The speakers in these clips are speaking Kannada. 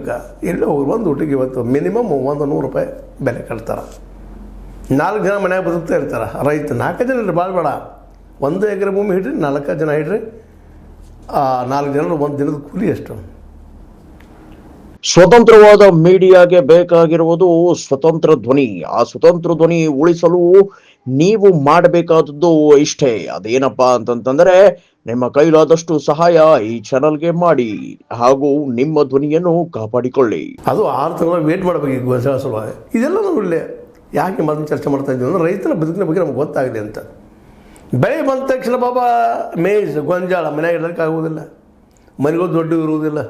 ಊಟಕ್ಕೆ ಎಲ್ಲೋ ಒಂದು ಊಟಕ್ಕೆ ಇವತ್ತು ಮಿನಿಮಮ್ 100 ರೂಪಾಯಿ ಬೆಲೆ ಕಟ್ತಾರೆ. 4 ಜನ ಮನ್ಯಾಗ ಬದುಕ್ತಾ ಇರ್ತಾರೆ. ರೈತ 4 ಜನ ಇರ್ರಿ, ಭಾಳ ಬೇಡ, 1 ಎಕರೆ ಭೂಮಿ ಹಿಡ್ರಿ, 4 ಜನ ಹಿಡ್ರಿ, 4 ಜನರು ಒಂದು ದಿನದ ಕೂಲಿ ಎಷ್ಟು? ಸ್ವತಂತ್ರವಾದ ಮೀಡಿಯಾಗೆ ಬೇಕಾಗಿರುವುದು ಸ್ವತಂತ್ರ ಧ್ವನಿ. ಆ ಸ್ವತಂತ್ರ ಧ್ವನಿ ಉಳಿಸಲು ನೀವು ಮಾಡಬೇಕಾದದ್ದು ಇಷ್ಟೇ. ಅದೇನಪ್ಪಾ ಅಂತಂತಂದ್ರೆ, ನಿಮ್ಮ ಕೈಲಾದಷ್ಟು ಸಹಾಯ ಈ ಚಾನಲ್ಗೆ ಮಾಡಿ ಹಾಗೂ ನಿಮ್ಮ ಧ್ವನಿಯನ್ನು ಕಾಪಾಡಿಕೊಳ್ಳಿ. ಅದು 6 ತಿಂಗಳು ವೇಟ್ ಮಾಡಬೇಕು. ಈಗ ಗೊಂಜಾಳ ಸಲುವಾಗಿ ಇದೆಲ್ಲ ನಾವು ಇಲ್ಲೇ ಯಾಕೆ ಮೊದಲು ಚರ್ಚೆ ಮಾಡ್ತಾ ಇದ್ದೀವಿ ಅಂದ್ರೆ, ರೈತನ ಬದುಕಿನ ಬಗ್ಗೆ ನಮ್ಗೆ ಗೊತ್ತಾಗಲಿ ಅಂತ. ಬೆಳೆ ಬಂದ ತಕ್ಷಣ ಬಾಬಾ ಮೇಜ್ ಗೊಂಜಾಳ ಮನೆಯಾಗ ಇಡೋಕ್ಕಾಗುವುದಿಲ್ಲ, ಮನೆಗೂ ದೊಡ್ಡ ಇರುವುದಿಲ್ಲ.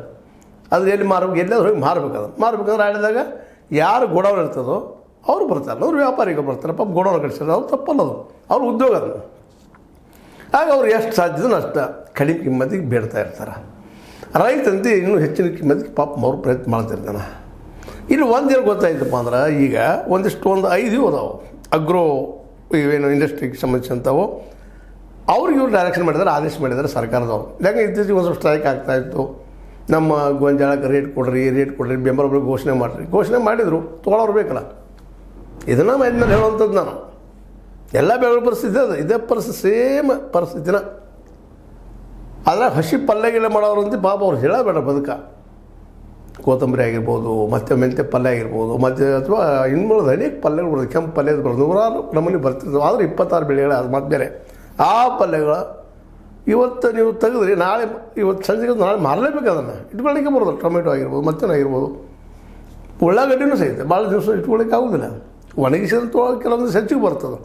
ಅದು ಎಲ್ಲಿ ಮಾರಬೇಕು, ಎಲ್ಲಾದ್ರೂ ಹೋಗಿ ಮಾರಬೇಕು. ಅದನ್ನು ಮಾರ್ಬೇಕಂದ್ರೆ ಆಡಿದಾಗ ಯಾರು ಗೋಡೌನ್ ಇರ್ತದೋ ಅವ್ರು ಬರ್ತಾರೆ, ಅವ್ರು ವ್ಯಾಪಾರಿಗಳು ಬರ್ತಾರೆ. ಪಾಪ ಗೋಡೌನ್ ಕಟ್ಸಿದ್ರೆ ಅವ್ರು ತಪ್ಪಲ್ಲದು, ಅವ್ರ ಉದ್ಯೋಗ ಅದು. ಆಗ ಅವ್ರು ಎಷ್ಟು ಸಾಧ್ಯದೋ ಅಷ್ಟು ಕಡಿಮೆ ಕಿಮ್ಮತ್ತಿಗೆ ಬೇಡ್ತಾ ಇರ್ತಾರೆ. ರೈತಂತೆ ಇನ್ನೂ ಹೆಚ್ಚಿನ ಕಿಮ್ಮತ್ತಿಗೆ ಪಾಪ ಅವ್ರು ಪ್ರಯತ್ನ ಮಾಡ್ತಿರ್ತಾನೆ. ಇಲ್ಲಿ ಒಂದೇನು ಗೊತ್ತಾಯ್ತಪ್ಪ ಅಂದ್ರೆ, ಈಗ ಒಂದು 5 ಅದಾವೆ ಅಗ್ರೋ ಇವೇನು ಇಂಡಸ್ಟ್ರಿಗೆ ಸಂಬಂಧಿಸಿದಂಥವು. ಅವ್ರಿಗೆ ಇವ್ರು ಡೈರೆಕ್ಷನ್ ಮಾಡಿದ್ದಾರೆ, ಆದೇಶ ಮಾಡಿದ್ದಾರೆ ಸರ್ಕಾರದವ್ರು. ಯಾಕೆ ಇತ್ತೀಚೆಗೆ ಒಂದು ಸ್ಟ್ರೈಕ್ ಆಗ್ತಾಯಿತ್ತು. ನಮ್ಮ ಗೊಂಜಾಳಕ್ಕೆ ರೇಟ್ ಕೊಡ್ರಿ, ಬೆಂಬಲ ಬೆಲೆ ಘೋಷಣೆ ಮಾಡಿದರು, ತೊಗೊಳೋರು ಬೇಕಲ್ಲ. ಇದನ್ನು ಮೇಲೆ ಹೇಳುವಂಥದ್ದು ನಾನು. ಎಲ್ಲ ಬೆಳೆ ಪರಿಸ್ಥಿತಿ ಅದು, ಇದೇ ಪರಿಸ್ಥಿತಿ, ಸೇಮ್ ಪರಿಸ್ಥಿತಿನ. ಆದರೆ ಹಸಿ ಪಲ್ಯಗಿಲ್ಲ ಮಾಡೋರಂತೆ ಪಾಪ ಅವ್ರು ಹೇಳಬೇಡ. ಬದುಕ ಕೊತ್ತಂಬರಿ ಆಗಿರ್ಬೋದು, ಮತ್ತು ಮೆಂತ್ಯ ಪಲ್ಯ ಆಗಿರ್ಬೋದು, ಮತ್ತು ಅಥವಾ ಇನ್ನೂ ಅನೇಕ ಪಲ್ಯಗಳು ಬರೋದು, ಕೆಂಪು ಪಲ್ಯದ ಬರೋದು, 100 ನಮೂನಿ ಬರ್ತಿರ್ತವೆ. ಆದರೆ 26 ಬೆಳೆಗಳು ಅದು ಮತ್ತೆ ಬೇರೆ. ಆ ಪಲ್ಯಗಳು ಇವತ್ತು ನೀವು ತೆಗೆದ್ರಿ, ಇವತ್ತು ಸಂಜೆಗೆ ನಾಳೆ ಮಾರಲೇಬೇಕು. ಅದನ್ನು ಇಟ್ಕೊಳ್ಳಿಕ್ಕೆ ಬರೋದು. ಟೊಮೆಟೊ ಆಗಿರ್ಬೋದು, ಮತ್ತೇನಾಗಿರ್ಬೋದು, ಉಳ್ಳಾಗಡ್ಡಿನೂ ಸಹಿತ ಭಾಳ ದಿವಸ ಇಟ್ಕೊಳ್ಳಿಕ್ಕೆ ಆಗೋದಿಲ್ಲ. ಒಣಗಿಸಿದ್ರೆ ಕೆಲವೊಂದು ಹೆಚ್ಚಿಗೆ ಬರ್ತದೆ.